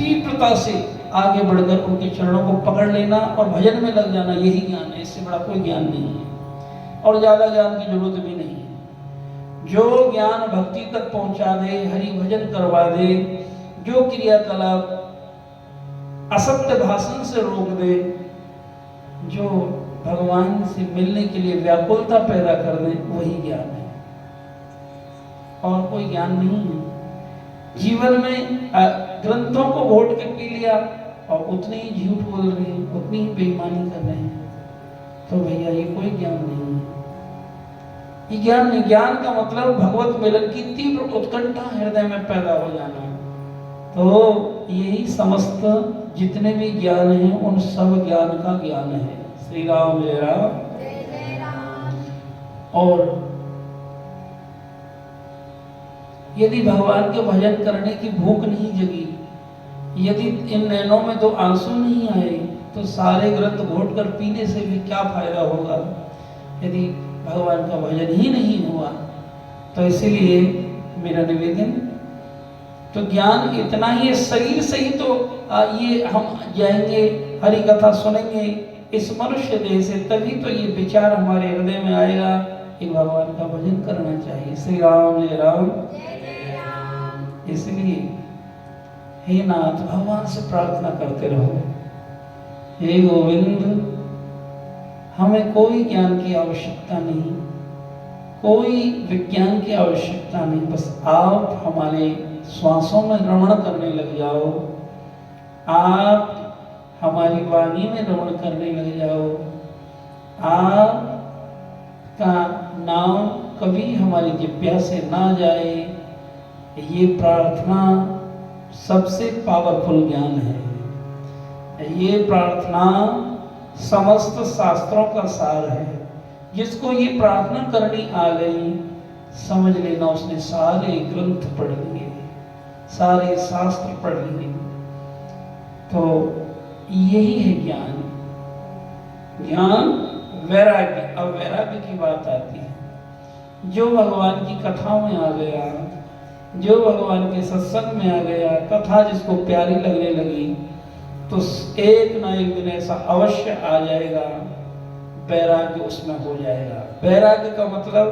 तीव्रता से आगे बढ़कर उनके चरणों को पकड़ लेना और भजन में लग जाना, यही ज्ञान है। इससे बड़ा कोई ज्ञान नहीं है और ज्यादा ज्ञान की जरूरत भी नहीं है। जो ज्ञान भक्ति तक पहुंचा दे, हरि भजन करवा दे, जो क्रियाकलाप असत्य भाषण से रोक दे, जो भगवान से मिलने के लिए व्याकुलता पैदा कर दे, वही ज्ञान है और कोई ज्ञान नहीं है। जीवन में ग्रंथों को घोट के पी लिया और उतने ही झूठ बोल रहे हैं, उतनी ही बेईमानी कर रहे हैं, तो भैया ये कोई ज्ञान नहीं है। ये ज्ञान नहीं। ज्ञान का मतलब भगवत मिलन की तीव्र उत्कंठा हृदय में पैदा हो जाना। तो यही समस्त जितने भी ज्ञान हैं उन सब ज्ञान का ज्ञान है। श्री राम जय राम। और यदि भगवान के भजन करने की भूख नहीं जगी, यदि इन नैनों में तो आंसू नहीं आए, तो सारे ग्रंथ घोट कर पीने से भी क्या फायदा होगा यदि भगवान का भजन ही नहीं हुआ। तो इसीलिए मेरा निवेदन, तो ज्ञान इतना ही, शरीर से ही तो ये हम जाएंगे, हरि कथा सुनेंगे इस मनुष्य देह से, तभी तो ये विचार हमारे हृदय में आएगा कि भगवान का भजन करना चाहिए। श्री राम जय राम। इसलिए हे नाथ, भगवान से प्रार्थना करते रहो, हे गोविंद, हमें कोई ज्ञान की आवश्यकता नहीं, कोई विज्ञान की आवश्यकता नहीं, बस आप हमारे श्वासों में रमण करने लग जाओ, आप हमारी वाणी में रमण करने लग जाओ, आप का नाम कभी हमारी जिह्वा से ना जाए, ये प्रार्थना सबसे पावरफुल ज्ञान है। ये प्रार्थना समस्त शास्त्रों का सार है। जिसको ये प्रार्थना करनी आ गई, समझ लेना उसने सारे ग्रंथ पढ़ लिए, सारे शास्त्र पढ़ लिए। तो यही है ज्ञान। ज्ञान वैराग्य। अब वैराग्य की बात आती है। जो भगवान की कथाओं में आ गया, जो भगवान के सत्संग में आ गया, कथा जिसको प्यारी लगने लगी, तो एक ना एक दिन ऐसा अवश्य आ जाएगा, वैराग्य उसमें हो जाएगा। वैराग्य का मतलब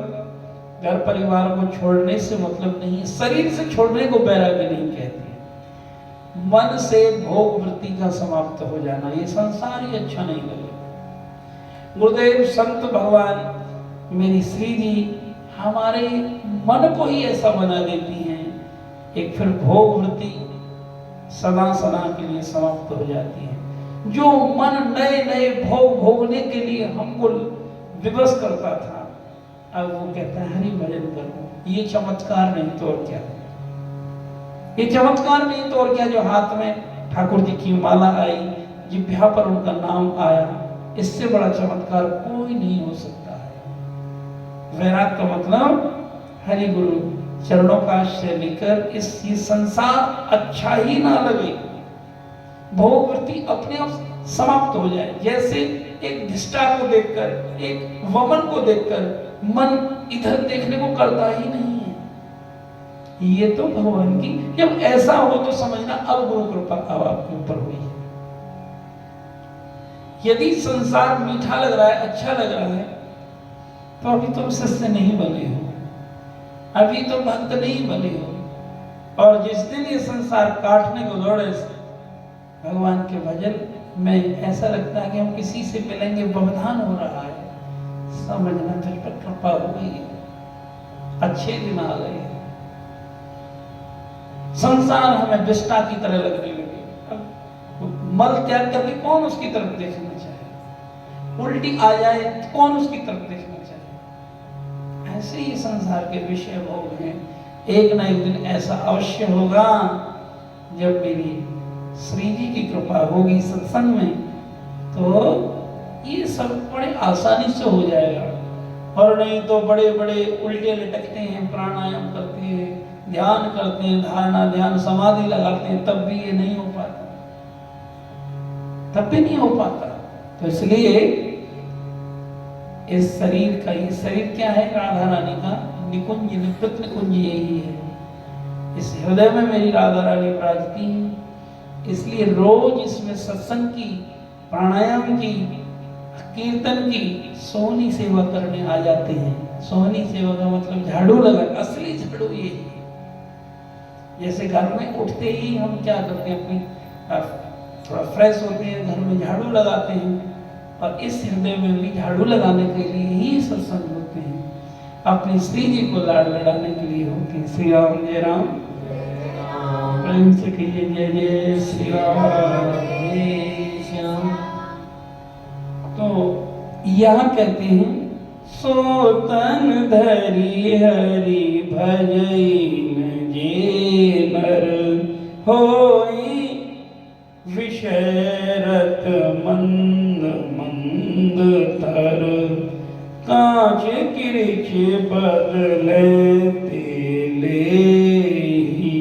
घर परिवार को छोड़ने से मतलब नहीं, शरीर से छोड़ने को वैराग्य नहीं कहते। मन से भोग वृत्ति का समाप्त हो जाना, ये संसार ही अच्छा नहीं लगे। गुरुदेव संत भगवान मेरी श्री जी हमारे मन को ही ऐसा बना देती हैं, एक फिर भोग वृत्ति सदा सदा के लिए समाप्त हो जाती है। जो मन नए नए भोग भोगने के लिए हमको विवश करता था, अब वो कहता है हरि भजन करो। ये चमत्कार नहीं तो और क्या, ये चमत्कार नहीं तो और क्या। जो हाथ में ठाकुर जी की माला आई, जिह्वा पर उनका नाम आया, इससे बड़ा चमत्कार कोई नहीं हो सकता है। वैराग का मतलब हरि गुरु चरणों का आश्रय लेकर इस ये संसार अच्छा ही ना लगे, भोग वृत्ति अपने आप समाप्त हो जाए। जैसे एक धिष्टा को देखकर, एक वमन को देखकर मन इधर देखने को करता ही नहीं है। ये तो भगवान की, जब ऐसा हो तो समझना अब गुरु कृपा अब आपके ऊपर हुई है। यदि संसार मीठा लग रहा है, अच्छा लग रहा है, तो अभी तुम शिष्य नहीं बने हो, अभी तो भक्त नहीं बने हो। और जिस दिन ये संसार काटने को दौड़े, भगवान के भजन में ऐसा लगता है कि हम किसी से मिलेंगे, व्यवधान हो रहा है, समझना तुझ पर कृपा हो गई है, अच्छे दिन आ गए। संसार हमें विष्टा की तरह लगने लगे। अब मल त्याग करके कौन उसकी तरफ देखना चाहे, उल्टी आ जाए तो कौन उसकी तरफ देखना चाहे। ऐसे ही संसार के विषय भोग हैं। एक ना एक दिन ऐसा अवश्य होगा जब मेरी श्री जी की कृपा होगी सत्संग में, तो ये सब बड़े आसानी से हो जाएगा। और नहीं तो बड़े बड़े उल्टे लटकते हैं, प्राणायाम करते हैं, ध्यान करते हैं, धारणा ध्यान समाधि लगाते हैं, तब भी ये नहीं हो पाता, तब भी नहीं हो पाता। तो इसलिए इस शरीर का, ये शरीर क्या है, राधा रानी का निकुंज, निवृत्त निकुंज यही है। इस हृदय में मेरी राधा रानी विराजती हैं इसलिए रोज इसमें सत्संग की, प्राणायाम की, कीर्तन की, सोहनी सेवा करने आ जाते हैं। सोहनी सेवा का मतलब झाड़ू लगा, असली झाड़ू ये है। जैसे घर में उठते ही हम क्या करते हैं, अपनी थोड़ा फ्रेश होते हैं, घर में झाड़ू लगाते हैं, और इस हृदय में भी झाड़ू लगाने के लिए ही सत्संग होते हैं, अपनी श्री जी को लाड़ लड़ाने के लिए होते हैं। श्री राम जय राम, प्रेम से कहिए जय जय श्री राम जय श्याम। तो यहाँ कहते हैं, सोतन धरी हरि भजन जे नर होई, विषयरत मंद मंद तर, कांच किरिच बदले लेही,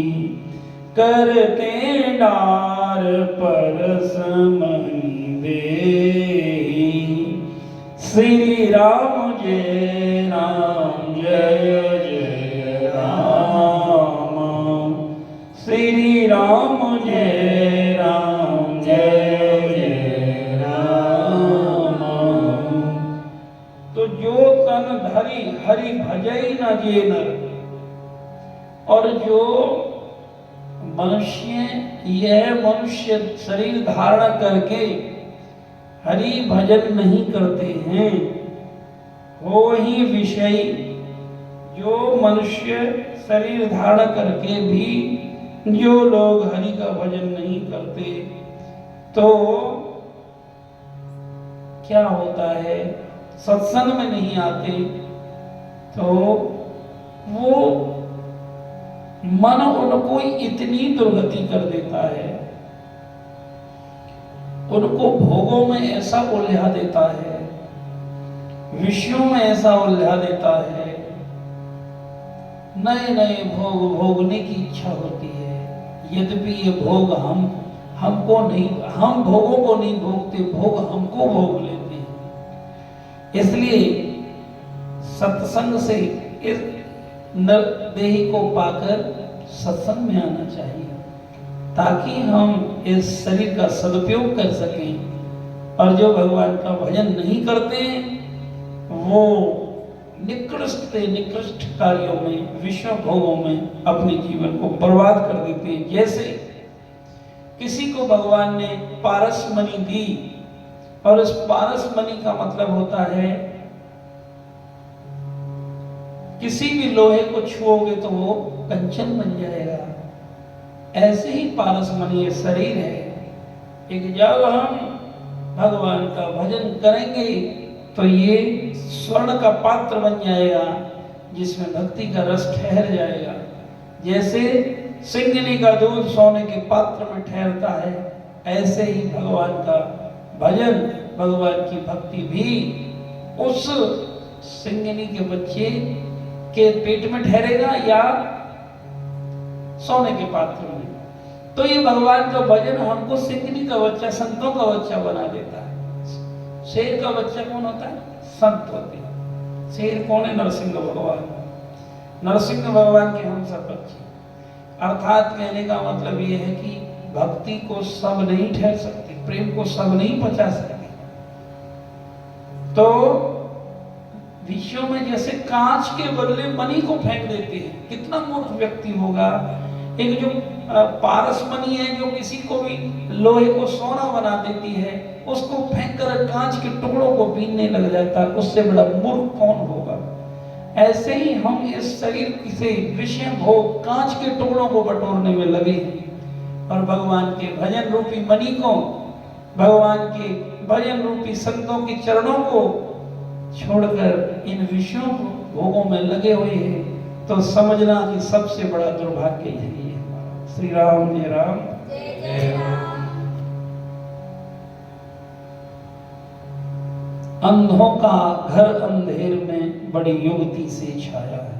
करते डार परस मनि देही। श्री राम जय राम जय जय राम, श्री राम जय राम जय जय राम। तो जो तन धरी हरि भजई न जे नर, और जो यह मनुष्य शरीर धारण करके हरि भजन नहीं करते हैं, वो ही विषयी, जो मनुष्य शरीर धारण करके भी जो लोग हरि का भजन नहीं करते, तो क्या होता है, सत्संग में नहीं आते, तो वो मन उनको इतनी दुर्गति कर देता है, उनको भोगों में ऐसा उलझा देता है, विषयों में ऐसा उलझा देता है, नए नए भोग भोगने की इच्छा होती है। यद्यपि ये भोग हमको नहीं, हम भोगों को नहीं भोगते, भोग हमको भोग लेते हैं। इसलिए सत्संग से इस नर देही को पाकर सत्संग में आना चाहिए, ताकि हम इस शरीर का सदुपयोग कर सकें। और जो भगवान का भजन नहीं करते, वो निकृष्ट से निकृष्ट कार्यों में, विषय भोगों में अपने जीवन को बर्बाद कर देते हैं। जैसे किसी को भगवान ने पारस मणि दी, और इस पारस मणि का मतलब होता है किसी भी लोहे को छुओगे तो वो कंचन बन जाएगा। ऐसे ही पारस मणि ये शरीर है, एक जब हम भगवान का भजन करेंगे तो ये स्वर्ण का पात्र बन जाएगा, जिसमें भक्ति का रस ठहर जाएगा। जैसे सिंगनी का दूध सोने के पात्र में ठहरता है, ऐसे ही भगवान का भजन, भगवान की भक्ति भी उस सिंगनी के बच्चे के पेट में ठहरेगा या सोने के पात्र में। तो ये भगवान का भजन हमको सिंगनी का बच्चा, संतों का बच्चा बना देता है। शेर का बच्चा कौन होता है? संत होते हैं। शेर कौन है? नरसिंह भगवान। नरसिंह भगवान के हम सब बच्चे। अर्थात कहने का मतलब ये है कि भक्ति को सब नहीं ठहर सकते, प्रेम को सब नहीं पचा सकते। तो विषयों में जैसे कांच के बदले मणि को फेंक देते हैं, कितना मूर्ख व्यक्ति होगा। एक जो पारस मणि है, जो किसी को भी लोहे को सोना बना देती है, उसको फेंक कर कांच के टुकड़ों को बीनने लग जाता है, उससे बड़ा मूर्ख कौन होगा। ऐसे ही हम इस शरीर से विषय भोग, कांच के टुकड़ों को बटोरने में लगे हैं, और भगवान के भजन रूपी मणि को, भगवान के भजन रूपी संतों के चरणों को छोड़कर इन विषयों भोगों में लगे हुए हैं, तो समझना कि सबसे बड़ा दुर्भाग्य यही है। श्री राम जय राम जय राम। अंधों का घर अंधेर में बड़ी युक्ति से छाया है।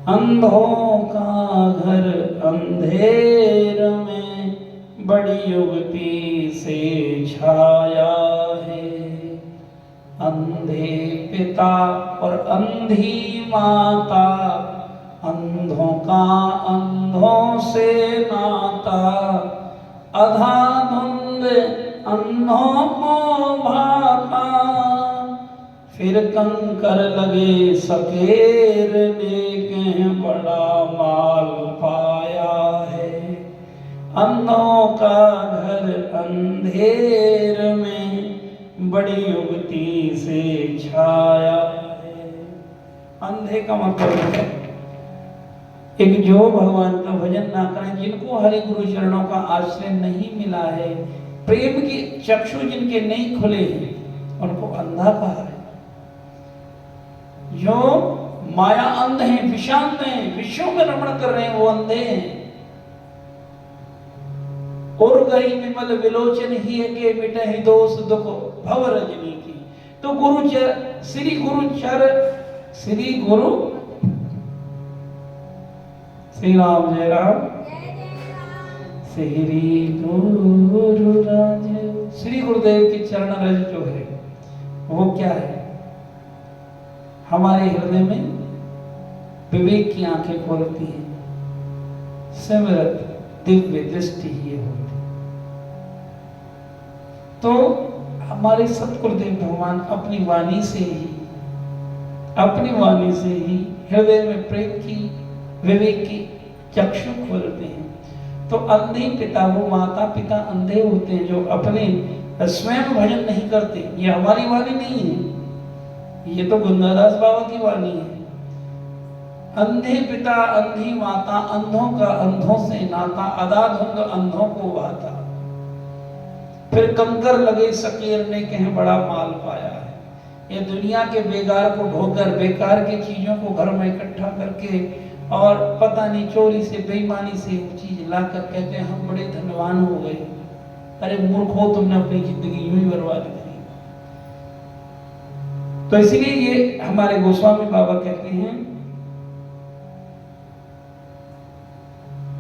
अंधों का घर अंधेर में बड़ी युक्ति से छाया है। अंधे पिता और अंधी माता, अंधों का अंधों से नाता, अधाधुंध अंधों को भाता, फिर कंकर लगे सकेरने के बड़ा माल पाया है। अंधों का घर अंधेर में बड़ी युक्ति से छाया है। अंधे का मतलब है एक जो भगवान का भजन ना करें, जिनको हरि गुरु चरणों का आश्रय नहीं मिला है, प्रेम के चक्षु जिनके नहीं खुले हैं, उनको अंधा कहा है। जो माया अंध हैं, विषांत हैं, विषयों में रमण कर रहे हैं, वो अंधे हैं। और गई विमल विलोचन ही के बिटहि दोष दुख भव रजनी की। तो श्री गुरु श्री राम जय राम, श्री गुरु राज। श्री गुरुदेव की चरण रज जो है वो क्या है? हमारे हृदय में विवेक की आंखें खोलती हैं, सिमरत दिव्य दृष्टि ये होती। तो हमारे सतगुरुदेव भगवान अपनी वाणी से ही हृदय में प्रेम की, विवेक की चक्षु खोलते हैं। तो अंधे पिता, वो माता पिता अंधे होते हैं जो अपने स्वयं भजन नहीं करते। ये हमारी वाणी नहीं है, ये तो गुंदादास बाबा की वाणी है। अंधे पिता अंधी माता, अंधों का अंधों से नाता, अदाधुंध अंधों को वाता, फिर कंकर लगे सकेरने के हैं बड़ा माल पाया है। ये दुनिया के बेगार को ढोकर, बेकार की चीजों को घर में इकट्ठा करके और पता नहीं चोरी से बेईमानी से चीज लाकर कहते हैं हम बड़े धनवान हो गए। अरे मूर्खो, तुमने अपनी जिंदगी यूं ही बर्बाद करी। तो इसलिए ये हमारे गोस्वामी बाबा कहते हैं,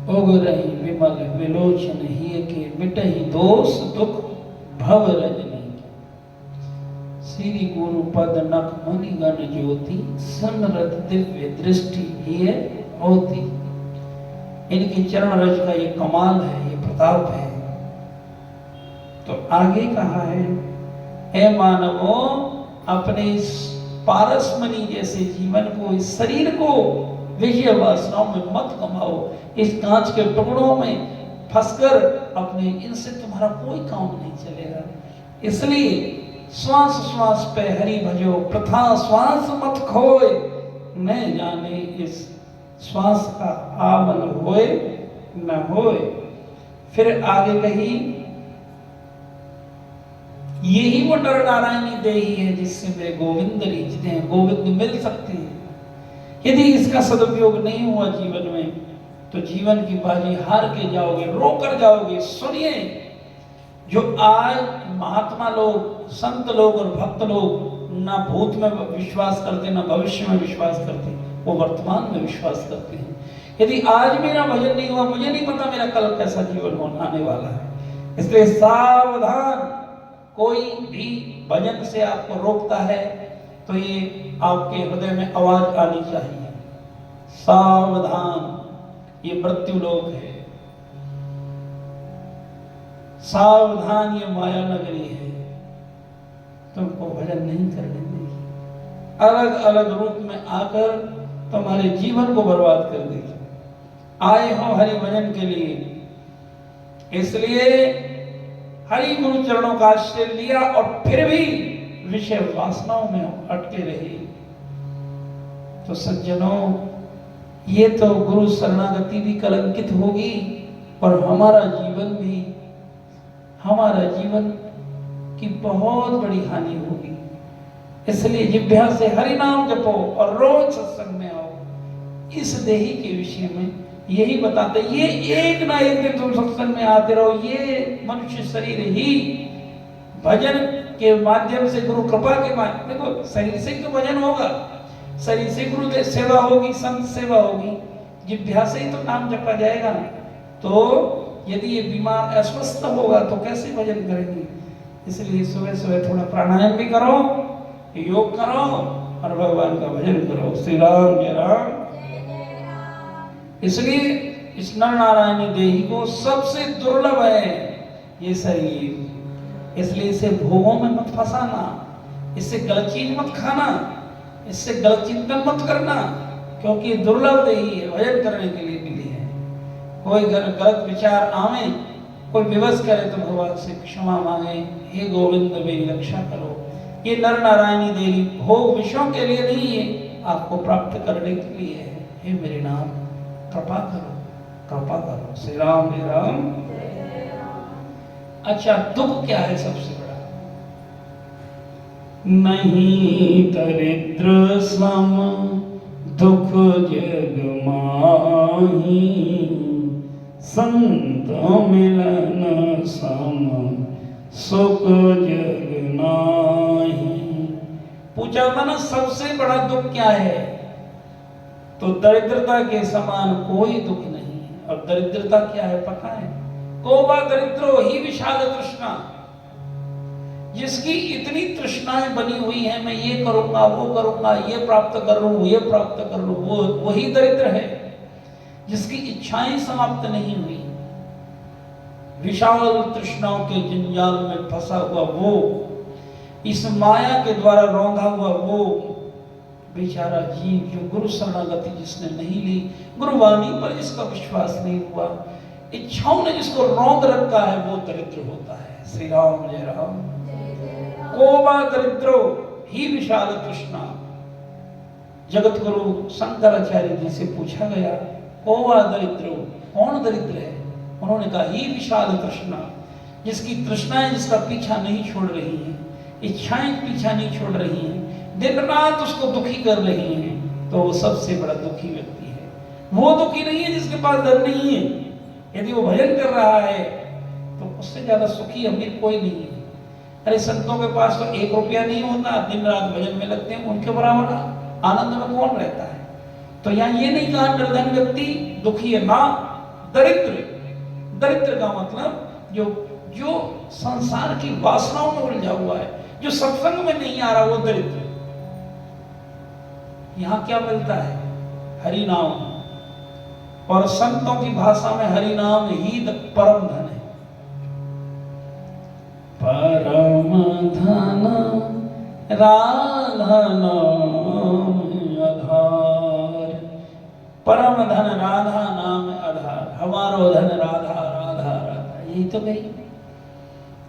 ओगरहि विमल विलोचन ही के मिटहि दोष दुख भव रजनी। श्री गुरु पद नख मुनि गण ज्योति, समरथ दिव्य दृष्टि ही होती। इनकी चरण रज का ये कमाल है, ये प्रताप है। तो आगे कहा है, हे मानवो, अपने इस पारसमणि जैसे जीवन को, इस शरीर को विषय वासनाओं में मत कमाओ। इस कांच के टुकड़ों में फंसकर अपने, इनसे तुम्हारा कोई काम नहीं चलेगा। इसलिए श्वास श्वास पे हरि भजो, प्रथा श्वास मत खोए, न जाने इस श्वास का आवन होए न होए। फिर आगे कही, यही वो नर नारायणी देही है जिससे मेरे गोविंद रीझते हैं, गोविंद मिल सकते हैं। यदि इसका सदुपयोग नहीं हुआ जीवन में, तो जीवन की बाजी हार के जाओगे, रोकर जाओगे। सुनिए, जो आज महात्मा लोग, संत लोग और भक्त लोग ना भूत में विश्वास करते, ना भविष्य में विश्वास करते, वो वर्तमान में विश्वास करते हैं। यदि आज मेरा भजन नहीं हुआ, मुझे नहीं पता मेरा कल कैसा जीवन होने आने वाला है। इसलिए सावधान। कोई भी भजन से आपको रोकता है तो ये आपके हृदय में आवाज आनी चाहिए, सावधान, ये मृत्यु लोक है। सावधान, ये माया नगरी है, तुमको भजन नहीं करने देगी। अलग अलग रूप में आकर तुम्हारे जीवन को बर्बाद कर देगी। आए हो हरि भजन के लिए, इसलिए हरि गुरु चरणों का आश्रय लिया और फिर भी विषय वासनाओं में अटके रहे। तो सज्जनों, ये तो गुरु शरणागति भी कलंकित होगी और हमारा जीवन की बहुत बड़ी हानि होगी। इसलिए जिह्वा से हरि नाम जपो और रोज सत्संग में आओ। इस देही के विषय में यही बताते, ये एक ना एक दिन तुम सत्संग में आते रहो। ये मनुष्य शरीर ही भजन के माध्यम से, गुरु कृपा के माध्यम, देखो शरीर से तो भजन होगा, शरीर से गुरु सेवा होगी, संत सेवा होगी, जिह्वा से ही तो नाम जपा जाएगा। तो यदि ये बीमार अस्वस्थ होगा तो कैसे भजन करेंगे? इसलिए सुबह सुबह थोड़ा प्राणायाम भी करो, योग करो और भगवान का भजन करो। श्री राम जय राम। इसलिए इस नर नारायणी देही को सबसे दुर्लभ है ये शरीर। इसलिए इसे भोगों में मत फंसाना, इससे गलत चीज मत खाना, इससे गलत चिंतन मत करना, क्योंकि दुर्लभ देही है, भजन करने के लिए मिली है। कोई गलत विचार आवे, कोई विवश करे तो भगवान से क्षमा मांगे, हे गोविंद मेरी रक्षा करो। ये नर नारायणी देवी भोग विषयों के लिए नहीं है, आपको प्राप्त करने के लिए है। हे मेरे नाम कृपा करो, कृपा करो। श्री राम हे राम। अच्छा, दुख क्या है सबसे बड़ा? नहीं दरिद्र सम दुख जग माही, संत मिलन सम सुख जग नाही। पूछा था ना सबसे बड़ा दुख क्या है, तो दरिद्रता के समान कोई दुख नहीं है। और दरिद्रता क्या है पता है? कोबा दरिद्रो ही विषाद तृष्णा। जिसकी इतनी तृष्णाएं बनी हुई है, मैं ये करूंगा वो करूंगा, ये प्राप्त कर लूं ये प्राप्त कर लूं, वो वही दरिद्र है। जिसकी इच्छाएं समाप्त नहीं हुई, विशाल तृष्णाओं के जंजाल में फंसा हुआ वो, इस माया के द्वारा रौंधा हुआ वो बेचारा जीव, जो गुरु शरणागति जिसने नहीं ली, गुरुवाणी पर जिसका विश्वास नहीं हुआ, इच्छाओं ने जिसको रौंद रखा है, वो दरिद्र होता है। श्री राम जय राम। कोबा दरिद्रो ही विशाल तृष्णा। जगत गुरु शंकराचार्य जी से पूछा गया, कोबा दरिद्रो, कौन दरिद्र है? उन्होंने कहा ही विशाल तृष्णा। जिसकी तृष्णाएं जिसका पीछा नहीं छोड़ रही हैं, इच्छाएं पीछा नहीं छोड़ रही हैं, दिन रात उसको दुखी कर रही हैं, तो वो सबसे बड़ा दुखी व्यक्ति है। वो दुखी नहीं है जिसके पास धन नहीं है। यदि वो भजन कर रहा है तो उससे ज्यादा सुखी अमीर कोई नहीं है। अरे संतों के पास तो 1 रुपया नहीं होता, दिन रात भजन में लगते हैं, उनके बराबर आनंद में कौन रहता है? तो यहाँ ये नहीं कहा निर्धन व्यक्ति दुखी है, ना दरिद्र। दरिद्र का मतलब जो संसार की वासनाओं में उलझा हुआ है, जो सत्संग में नहीं आ रहा, वो दरिद्र। यहाँ क्या मिलता है? हरि नाम। और संतों की भाषा में हरि नाम ही परम धन है। परम धन राधा नाम आधार। परम धन राधा नाम आधार। हमारो धन राधा राधा राधा, यही तो गई।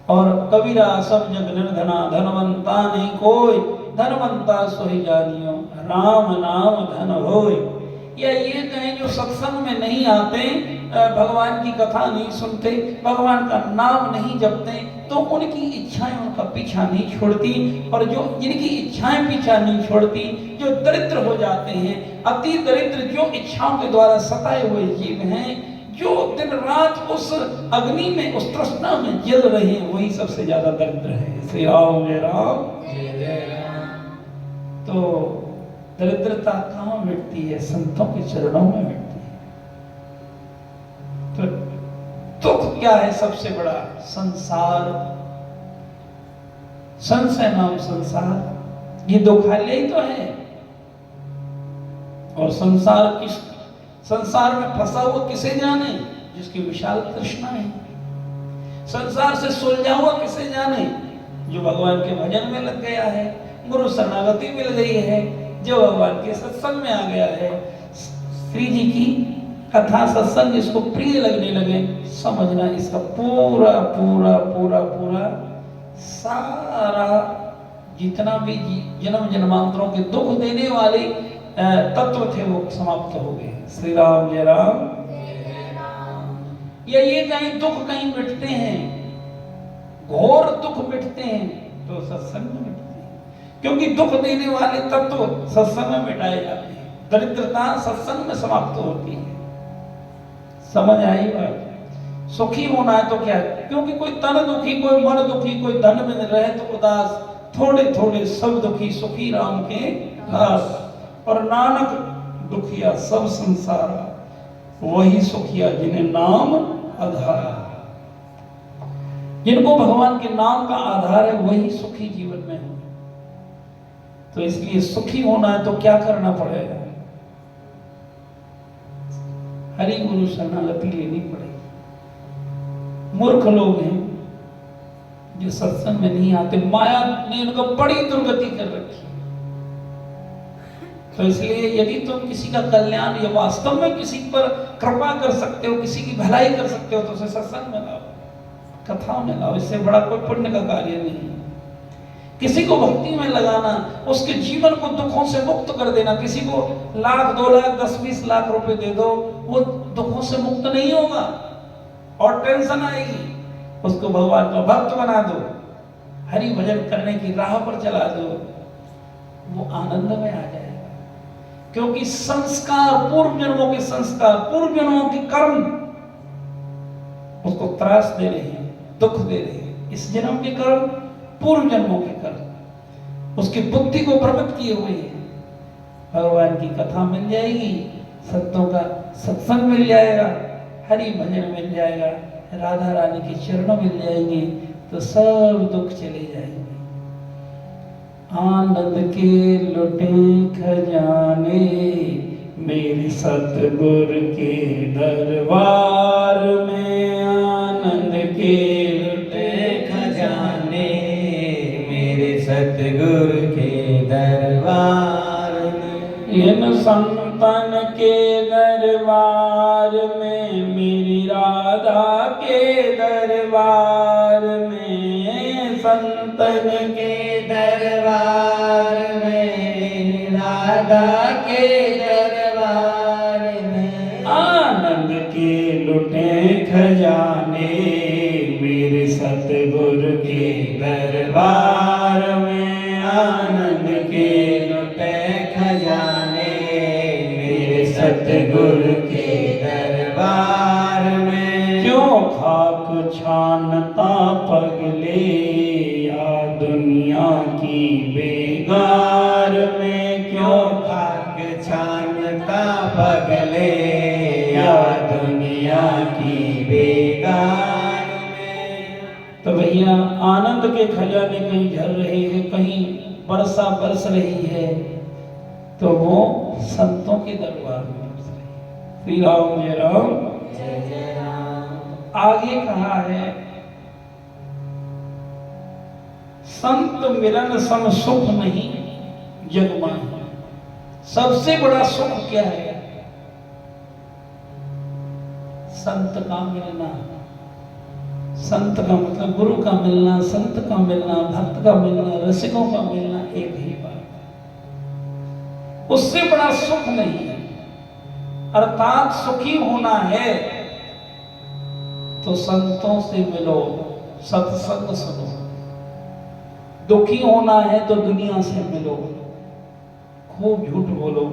और कबीरा सब जग निर्धना, धनवंता नहीं कोई, धनवंता सोई जानियो, राम नाम धन होय। या ये कहें जो सत्संग में नहीं आते, भगवान की कथा नहीं सुनते, भगवान का नाम नहीं जपते, तो उनकी इच्छाएं उनका पीछा नहीं छोड़ती। और जो जिनकी इच्छाएं पीछा नहीं छोड़ती, जो दरिद्र हो जाते हैं, अति दरिद्र, जो इच्छाओं के द्वारा सताए हुए जीव हैं, जो दिन रात उस अग्नि में, उस तृष्णा में जल रहे हैं, वही सबसे ज्यादा दरिद्र है। श्री राम जय राम जय राम। तो दरिद्रता कहाँ मिटती है? संतों के चरणों में मिटती है। तो दुख क्या है सबसे बड़ा? संसार, संशय नाम संसार, ये दुखालय ही तो है। और संसार में फंसा हुआ किसे जाने? जिसकी विशाल तृष्णा है। संसार से सुलझा हुआ किसे जाने? जो भगवान के भजन में लग गया है, गुरु शरणागति मिल गई है, जो भगवान के सत्संग में आ गया है, श्री जी की कथा सत्संग इसको प्रिय लगने लगे, समझना इसका पूरा पूरा पूरा पूरा सारा जितना भी जन्म जन्मांतरों के दुख देने वाले तत्व थे वो समाप्त हो गए। श्री राम जय राम। या ये कहीं दुख कहीं मिटते हैं, घोर दुख मिटते हैं तो सत्संग में मिटते हैं, क्योंकि दुख देने वाले तत्व सत्संग में मिटाए जाते हैं। दरिद्रता सत्संग में समाप्त होती है। समझ आई बात? सुखी होना है तो क्या? क्योंकि कोई तन दुखी, कोई मन दुखी, कोई धन में रहे तो उदास, थोड़े थोड़े सब दुखी, सुखी राम के दास। और नानक दुखिया सब संसार, वही सुखिया जिन्हें नाम आधार। जिनको भगवान के नाम का आधार है, वही सुखी जीवन में हो। तो इसलिए सुखी होना है तो क्या करना पड़ेगा? हरि गुरु शरणागति लेनी पड़ेगी। मूर्ख लोग हैं जो सत्संग में नहीं आते, माया ने उनको बड़ी दुर्गति कर रखी। तो इसलिए यदि तुम किसी का कल्याण या वास्तव में किसी पर कृपा कर सकते हो, किसी की भलाई कर सकते हो, तो उसे सत्संग में लाओ, कथा में लाओ। इससे बड़ा कोई पुण्य का कार्य नहीं है। किसी को भक्ति में लगाना, उसके जीवन को दुखों से मुक्त कर देना। किसी को 1,00,000, 2,00,000, 10-20 लाख रुपए दे दो, वो दुखों से मुक्त नहीं होगा और टेंशन आएगी। उसको भगवान का भक्त बना दो, हरि भजन करने की राह पर चला दो, वो आनंद में आ जाएगा। क्योंकि संस्कार, पूर्व जन्मों के संस्कार, पूर्व जन्मों के कर्म उसको त्रास दे रहे हैं, दुख दे रहे हैं। इस जन्म के कर्म, पूर्व जन्मों के कर्म उसकी बुद्धि को प्रकट किए हुए हैं। भगवान की कथा मिल जाएगी, संतों का सत्संग मिल जाएगा, हरि भजन मिल जाएगा, राधा रानी के चरणों मिल जाएंगे, तो सब दुख चले जाएंगे। आनंद के लुटे खजाने मेरे सतगुरु के दरबार में, आनंद के लुटे खजाने मेरे सतगुरु के दरबार में, इन संतन के दरबार में, मेरी राधा के दरबार में, संतन के दरबार में, राधा के दरबार में, आनंद के लुटे खजाने मेरे सतगुरु के दरबार में, आनंद के लुटे खजाने मेरे सतगुरु के दरबार में। क्यों खाक छानता पगले या दुनिया की बेगार में, क्यों खाक छानता पगले या दुनिया की बेगार में। तो भैया आनंद के खजाने कहीं झर रहे हैं, कहीं वर्षा बरस रही है, तो वो संतों के दरबार में बरस रही है। श्री राम जय राम जय जय राम। आगे कहा है, संत मिलन सम सुख नहीं जग माही। सबसे बड़ा सुख क्या है? संत का मिलना। संत का मतलब गुरु का मिलना, संत का मिलना, भक्त का मिलना, रसिकों का मिलना, एक ही बात। उससे बड़ा सुख नहीं है। अर्थात सुखी होना है तो संतों से मिलो, सत्संग सुनो। दुखी होना है तो दुनिया से मिलो, खूब झूठ बोलो।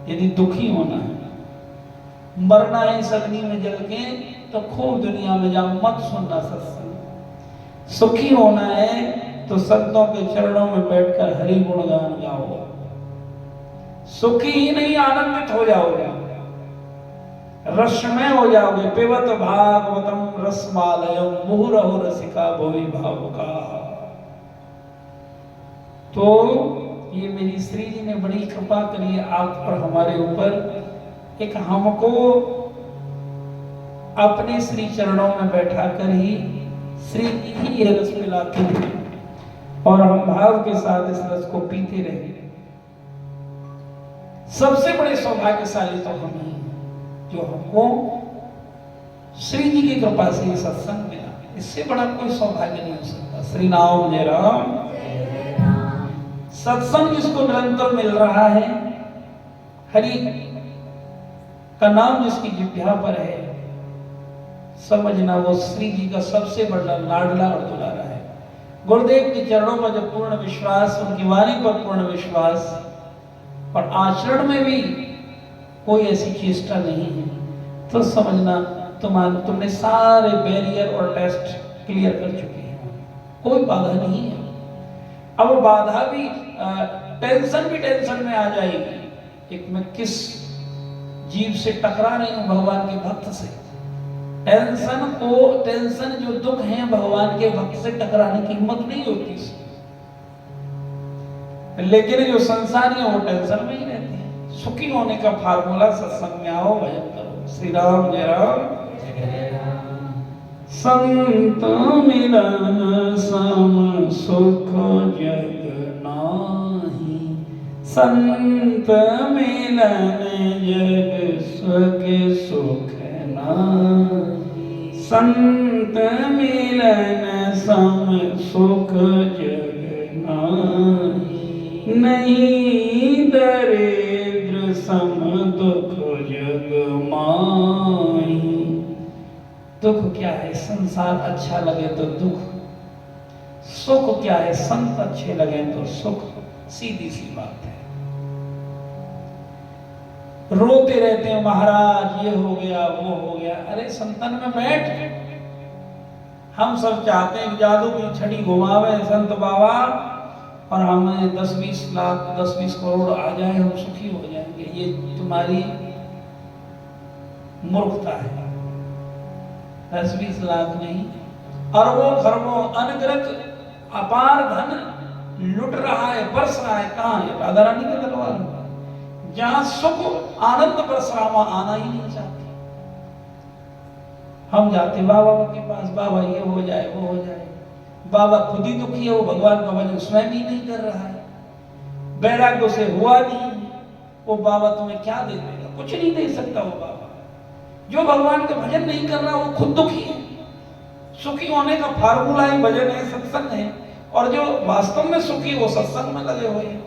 यदि दुखी होना है, मरना है इस अग्नि में जल के, तो खूब दुनिया में जाओ, मत सुनना सत्संग। सुखी होना है तो संतों के चरणों में बैठकर हरि गुणगान गाओ। सुखी ही नहीं, आनंदित हो जाओगे, रसमय हो जाओगे। पिबत भागवतम रसमालयम मुहुरहु रसिका भुवि भावुका। तो ये मेरी श्री जी ने बड़ी कृपा करी आप पर, हमारे ऊपर। एक हमको अपने श्री चरणों में बैठा कर ही श्री जी ही ये रस पिलाते हैं और हम भाव के साथ इस रस को पीते रहे। सबसे बड़े सौभाग्यशाली तो हम ही हैं जो हमको श्री जी की कृपा से ये सत्संग मिला। इससे बड़ा कोई सौभाग्य नहीं हो सकता। श्री राम जय राम। सत्संग जिसको निरंतर मिल रहा है, हरि का नाम जिसकी जिह्वा पर है, समझना वो श्री जी का सबसे बड़ा लाडला और दुलारा है। गुरुदेव के चरणों पर जब पूर्ण विश्वास, उनकी वाणी पर पूर्ण विश्वास और आचरण में भी कोई ऐसी चेष्टा नहीं है, तो समझना तुमने सारे बैरियर और टेस्ट क्लियर कर चुके हैं। कोई बाधा नहीं है। अब वो बाधा भी टेंशन में आ जाएगी। एक मैं किस जीव से टकरा रही हूं? भगवान के भक्त से। टेंशन जो दुख है भगवान के भक्त से टकराने की हिम्मत नहीं होती। लेकिन जो संसारी है वो टेंशन में ही रहते हैं, सुखी होने का फार्मूला सत्संग में आओ, भजन करो। श्री राम जय राम। संत मिलन सम सुख जग नाही, संत मिलन जग सगे सुख नाही, संत मिलन सम सुख जग नाही, नहीं दरिद्र सम दुख जग माही। दुख क्या है? संसार अच्छा लगे तो दुख, सुख क्या है? संत अच्छे लगे तो सुख। सीधी सी बात है। रोते रहते हैं महाराज ये हो गया वो हो गया। अरे संतन में बैठ। हम सब चाहते हैं जादू की छड़ी घुमावे संत बाबा और हमें 10-20 लाख 10-20 करोड़ आ जाए, हम सुखी हो जाएंगे। ये तुम्हारी मूर्खता है। 10-20 लाख नहीं, अरबों खरबों अनगिनत अपार धन लुट रहा है, बरस रहा है। कहाँ है? राधा रानी के दरबार में, जहां सुख आनंद बरस रहा, वहां आना ही नहीं चाहते। हम जाते बाबा के पास, बाबा ये हो जाए वो हो जाए। बाबा खुद ही दुखी है, वो भगवान का भजन स्वयं ही नहीं कर रहा है, वैराग्य से हुआ नहीं। वो बाबा तुम्हें क्या दे देगा? कुछ नहीं दे सकता वो बाबा। जो भगवान का भजन नहीं कर रहा वो खुद दुखी है। सुखी होने का फार्मूला ही भजन है, सत्संग है। और जो वास्तव में सुखी वो सत्संग में लगे हुए हैं,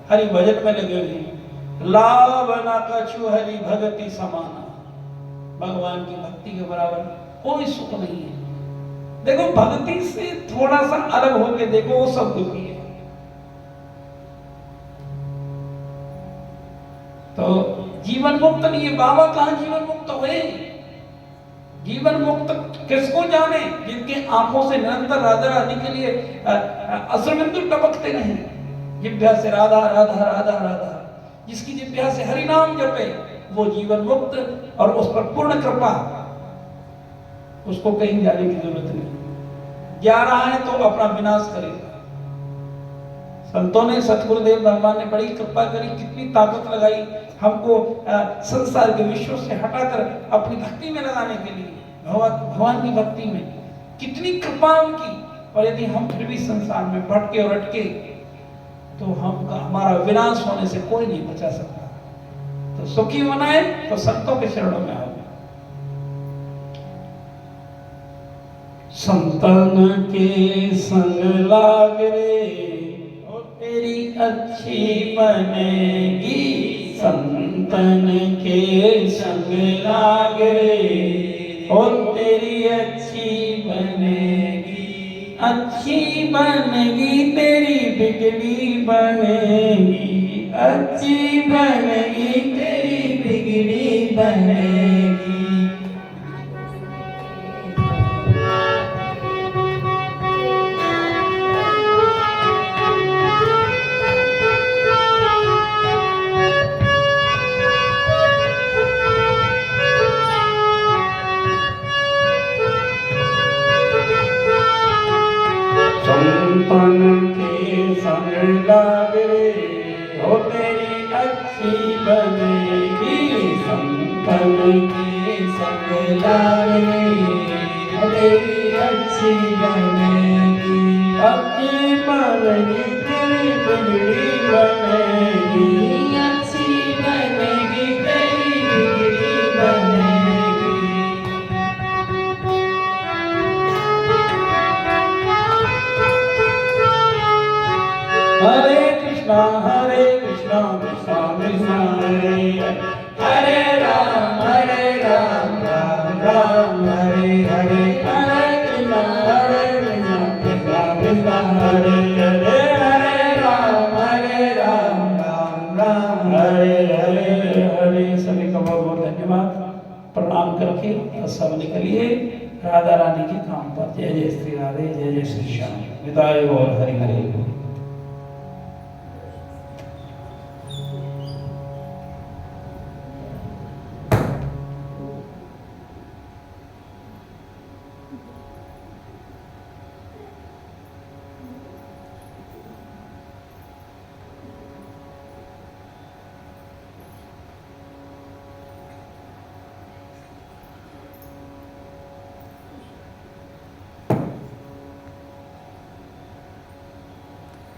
हरि भजन में लगे हुए हैं। लाभ न कछु हरि भगति समाना, भगवान की भक्ति के बराबर कोई सुख नहीं है। देखो भक्ति से थोड़ा सा अलग होके देखो, वो सब दुखी है। तो जीवन मुक्त नहीं है। बाबा कहां जीवन मुक्त हुए? जीवन मुक्त किसको जाने? जिनके आंखों से निरंतर राधा रानी के लिए अश्रुबिंदु टपकते रहे, जिभ्या से राधा राधा राधा राधा, जिसकी जिभ्या से हरि नाम जपे वो जीवन मुक्त। और उस पर पूर्ण कृपा, उसको कहीं जाने की जरूरत नहीं। जा रहा है तो अपना विनाश करेगा। संतों ने, सतगुरुदेव भगवान ने बड़ी कृपा करी, कितनी ताकत लगाई हमको संसार के विश्व से हटाकर अपनी भक्ति में लगाने के लिए, भगवान की भक्ति में। कितनी कृपा उनकी। और यदि हम फिर भी संसार में भटके और अटके तो हमारा विनाश होने से कोई नहीं बचा सकता। तो सुखी होना है तो संतों के शरणों में आओ। संतन के संग लाग रे तेरी अच्छी बनेगी, संतन के संग लाग रे और तेरी अच्छी बनेगी, अच्छी बनेगी तेरी बिगड़ी बनेगी, अच्छी बनेगी तेरी बिगड़ी बनेगी। संतन के संग लाग रे हो तेरी अच्छी बनेगी, संतन के संग लाग रे हो तेरी अच्छी बनेगी, अच्छी बनेगी तेरी बिगड़ी बनेगी, अच्छी बनेगी तेरी बिगड़ी बनेगी। हरे कृष्णा कृष्णा कृष्णा हरे हरे राम राम राम हरे हरे, हरे कृष्णा कृष्णा कृष्णा हरे हरे, हरे राम राम राम हरे हरे हरे। सभी का बहुत बहुत धन्यवाद। प्रणाम करके सब निकलिए राधा रानी के काम पर। जय जय श्री राधे, जय जय श्री श्याम। विदाई और हरि हरे।